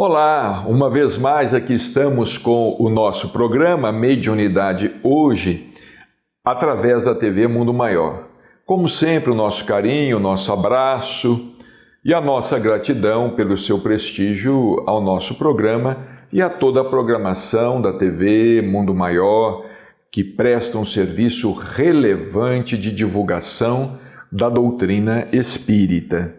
Olá, uma vez mais aqui estamos com o nosso programa Mediunidade Hoje, através da TV Mundo Maior. Como sempre, o nosso carinho, o nosso abraço e a nossa gratidão pelo seu prestígio ao nosso programa e a toda a programação da TV Mundo Maior, que presta um serviço relevante de divulgação da doutrina espírita.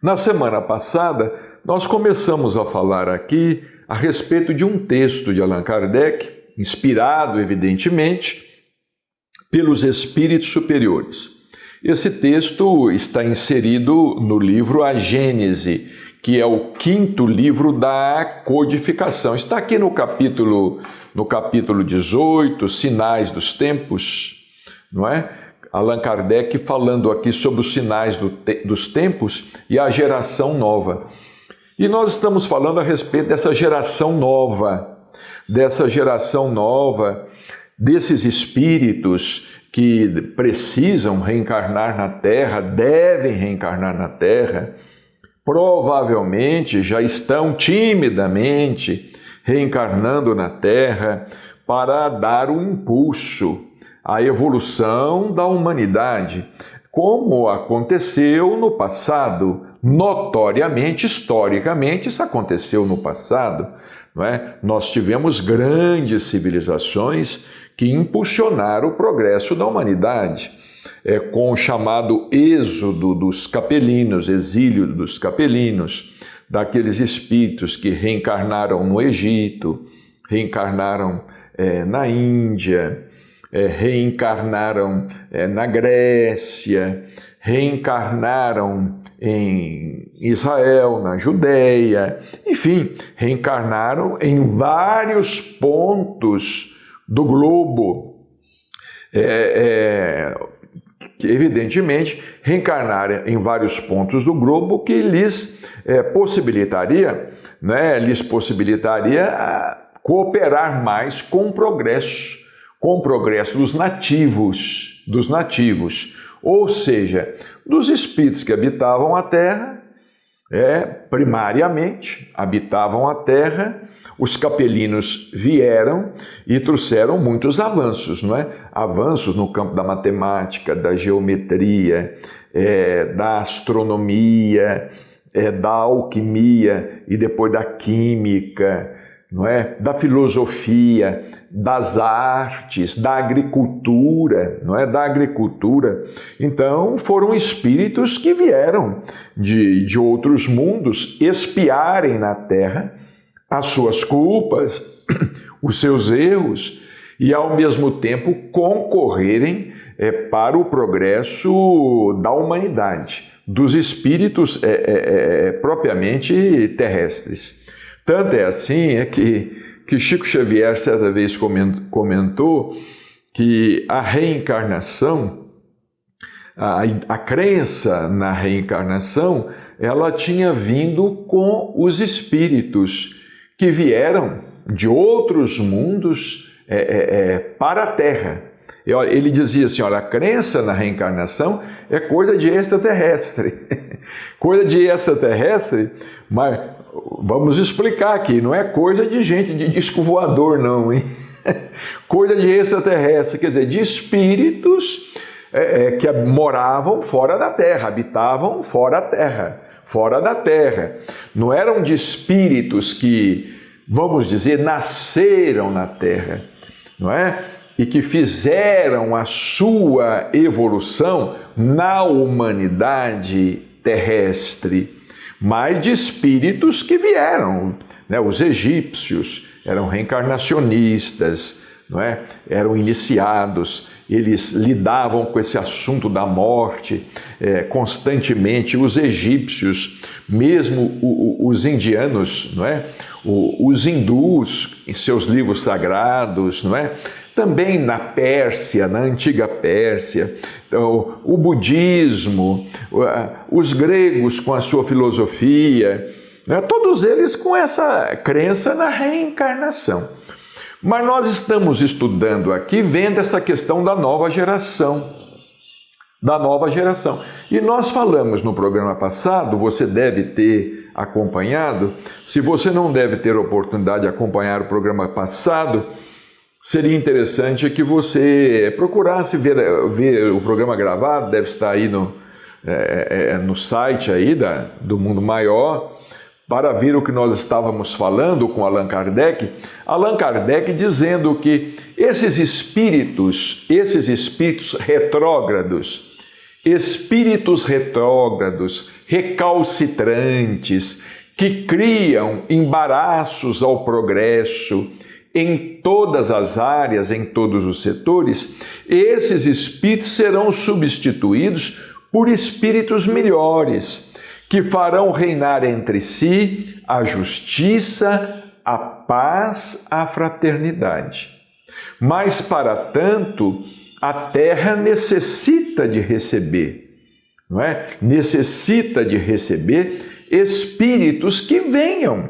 Na semana passada, nós começamos a falar aqui a respeito de um texto de Allan Kardec, inspirado, evidentemente, pelos espíritos superiores. Esse texto está inserido no livro A Gênese, que é o 5º livro da codificação. Está aqui no capítulo 18, Sinais dos Tempos, não é? Allan Kardec falando aqui sobre os sinais dos tempos e a geração nova. E nós estamos falando a respeito dessa geração nova, desses espíritos que precisam reencarnar na Terra, devem reencarnar na Terra, provavelmente já estão timidamente reencarnando na Terra para dar um impulso à evolução da humanidade, como aconteceu no passado. Notoriamente, historicamente, isso aconteceu no passado, não é? Nós tivemos grandes civilizações que impulsionaram o progresso da humanidade, com o chamado êxodo dos capelinos, exílio dos capelinos, daqueles espíritos que reencarnaram no Egito, reencarnaram na Índia, reencarnaram na Grécia, reencarnaram em Israel, na Judéia, enfim, reencarnaram em vários pontos do globo. Evidentemente, reencarnaram em vários pontos do globo que lhes possibilitaria cooperar mais com o progresso dos nativos, ou seja, dos espíritos que habitavam a Terra, primariamente habitavam a Terra. Os capelinos vieram e trouxeram muitos avanços, não é? Avanços no campo da matemática, da geometria, da astronomia, da alquimia e depois da química, não é? Da filosofia, das artes, da agricultura, não é? Da agricultura. Então, foram espíritos que vieram de outros mundos espiarem na Terra as suas culpas, os seus erros e, ao mesmo tempo, concorrerem para o progresso da humanidade, dos espíritos propriamente terrestres. Tanto é assim que Chico Xavier certa vez comentou que a reencarnação, a crença na reencarnação, ela tinha vindo com os espíritos que vieram de outros mundos para a Terra. Ele dizia assim, olha, a crença na reencarnação é coisa de extraterrestre. Coisa de extraterrestre, mas vamos explicar aqui, não é coisa de gente de disco voador não, hein? Coisa de extraterrestre, quer dizer, de espíritos que moravam fora da Terra, habitavam fora da Terra. Não eram de espíritos que, vamos dizer, nasceram na Terra, não é? E que fizeram a sua evolução na humanidade terrestre, mas de espíritos que vieram, né? Os egípcios eram reencarnacionistas, não é? Eram iniciados, eles lidavam com esse assunto da morte constantemente. Os egípcios, mesmo os indianos, não é? Os hindus, em seus livros sagrados, não é? Também na Pérsia, na antiga Pérsia, então, o budismo, os gregos com a sua filosofia, né? Todos eles com essa crença na reencarnação. Mas nós estamos estudando aqui, vendo essa questão da nova geração. E nós falamos no programa passado, você deve ter acompanhado. Se você não deve ter oportunidade de acompanhar o programa passado, seria interessante que você procurasse ver o programa gravado, deve estar aí no site aí do Mundo Maior, para ver o que nós estávamos falando com Allan Kardec. Allan Kardec dizendo que esses espíritos retrógrados, recalcitrantes, que criam embaraços ao progresso em todas as áreas, em todos os setores, esses espíritos serão substituídos por espíritos melhores, que farão reinar entre si a justiça, a paz, a fraternidade. Mas, para tanto, a Terra necessita de receber, não é? Necessita de receber espíritos que venham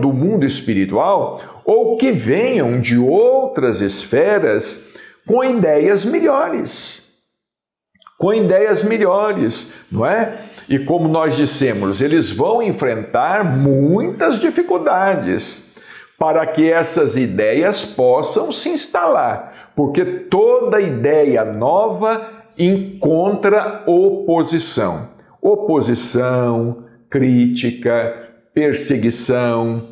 do mundo espiritual ou que venham de outras esferas com ideias melhores. Não é? E como nós dissemos, eles vão enfrentar muitas dificuldades para que essas ideias possam se instalar, porque toda ideia nova encontra oposição. Oposição, crítica, perseguição.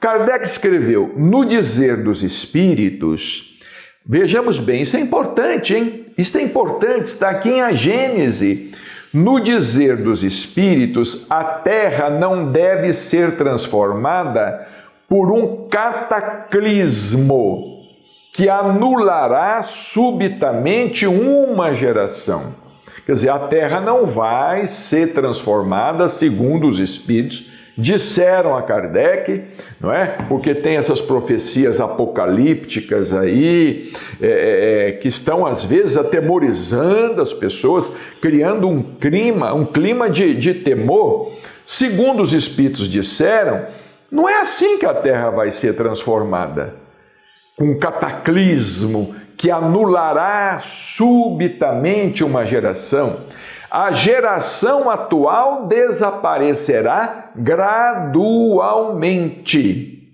Kardec escreveu, no Dizer dos Espíritos, vejamos bem, isso é importante, hein? Isso é importante, está aqui em A Gênese. No Dizer dos Espíritos, a Terra não deve ser transformada por um cataclismo que anulará subitamente uma geração. Quer dizer, a Terra não vai ser transformada, segundo os Espíritos disseram a Kardec, não é? Porque tem essas profecias apocalípticas aí, que estão às vezes atemorizando as pessoas, criando um clima de temor. Segundo os Espíritos disseram, não é assim que a Terra vai ser transformada. Um cataclismo que anulará subitamente uma geração. A geração atual desaparecerá gradualmente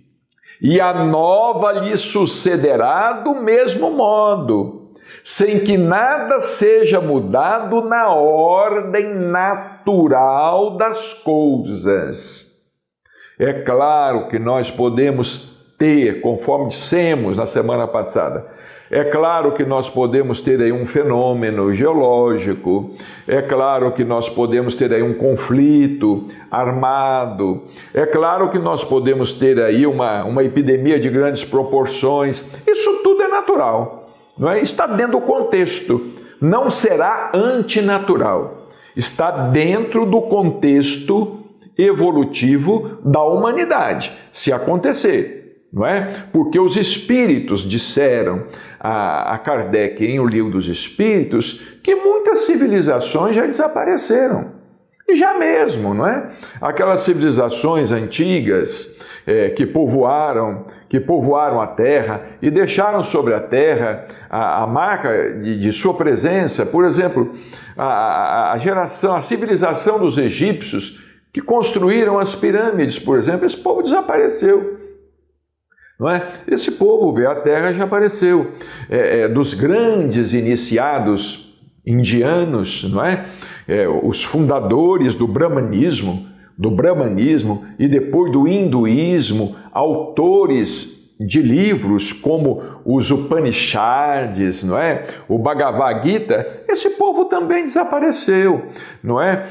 e a nova lhe sucederá do mesmo modo, sem que nada seja mudado na ordem natural das coisas. É claro que nós podemos ter, conforme dissemos na semana passada, é claro que nós podemos ter aí um fenômeno geológico, é claro que nós podemos ter aí um conflito armado, é claro que nós podemos ter aí uma epidemia de grandes proporções. Isso tudo é natural, não é? Está dentro do contexto, não será antinatural, está dentro do contexto evolutivo da humanidade, se acontecer. Não é? Porque os espíritos disseram a Kardec em O Livro dos Espíritos que muitas civilizações já desapareceram. E já mesmo, não é? Aquelas civilizações antigas que povoaram a Terra e deixaram sobre a Terra a marca de sua presença. Por exemplo, a civilização dos egípcios que construíram as pirâmides, por exemplo, esse povo desapareceu. Não é? Esse povo vê a Terra já apareceu. Dos grandes iniciados indianos, não é? Os fundadores do brahmanismo e depois do hinduísmo, autores de livros como os Upanishads, não é? O Bhagavad Gita, esse povo também desapareceu, não é?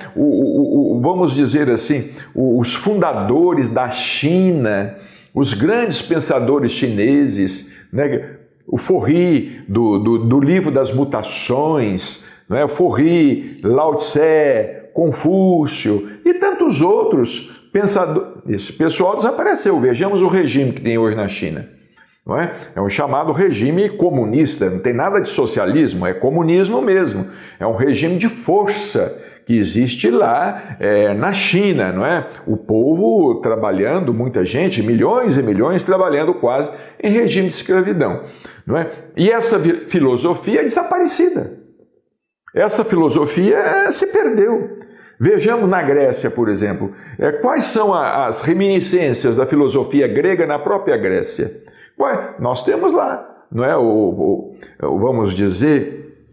Vamos dizer assim, os fundadores da China, os grandes pensadores chineses, né? O Forri, do Livro das Mutações, né? O Forri, Lao Tse, Confúcio e tantos outros pensadores. Esse pessoal desapareceu. Vejamos o regime que tem hoje na China. Não é? É um chamado regime comunista, não tem nada de socialismo, é comunismo mesmo. É um regime de força que existe lá na China, não é? O povo trabalhando, muita gente, milhões e milhões trabalhando quase em regime de escravidão, não é? E essa filosofia é desaparecida. Essa filosofia se perdeu, Vejamos na Grécia, por exemplo, quais são as reminiscências da filosofia grega na própria Grécia. Nós temos lá, não é? Vamos dizer,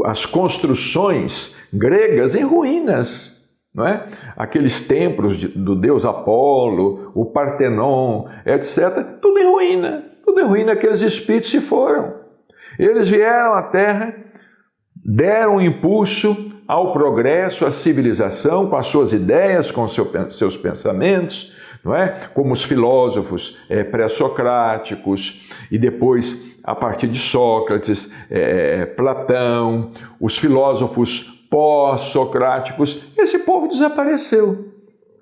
as construções gregas em ruínas, não é? Aqueles templos do deus Apolo, o Partenon, etc., tudo em ruína, aqueles espíritos se foram. Eles vieram à Terra, deram um impulso ao progresso, à civilização, com as suas ideias, com seus pensamentos, não é? Como os filósofos pré-socráticos, e depois, a partir de Sócrates, Platão, os filósofos pós-socráticos, esse povo desapareceu,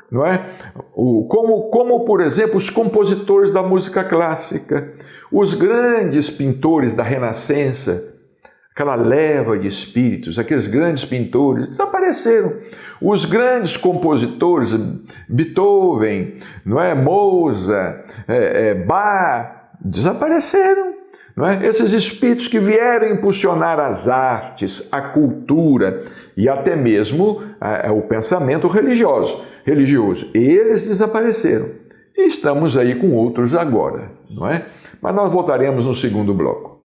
não é? Como, por exemplo, os compositores da música clássica, os grandes pintores da Renascença, aquela leva de espíritos, aqueles grandes pintores, desapareceram. Os grandes compositores, Beethoven, não é? Mozart, Bach, desapareceram. Não é? Esses espíritos que vieram impulsionar as artes, a cultura e até mesmo o pensamento religioso, eles desapareceram. E estamos aí com outros agora, não é? Mas nós voltaremos no segundo bloco.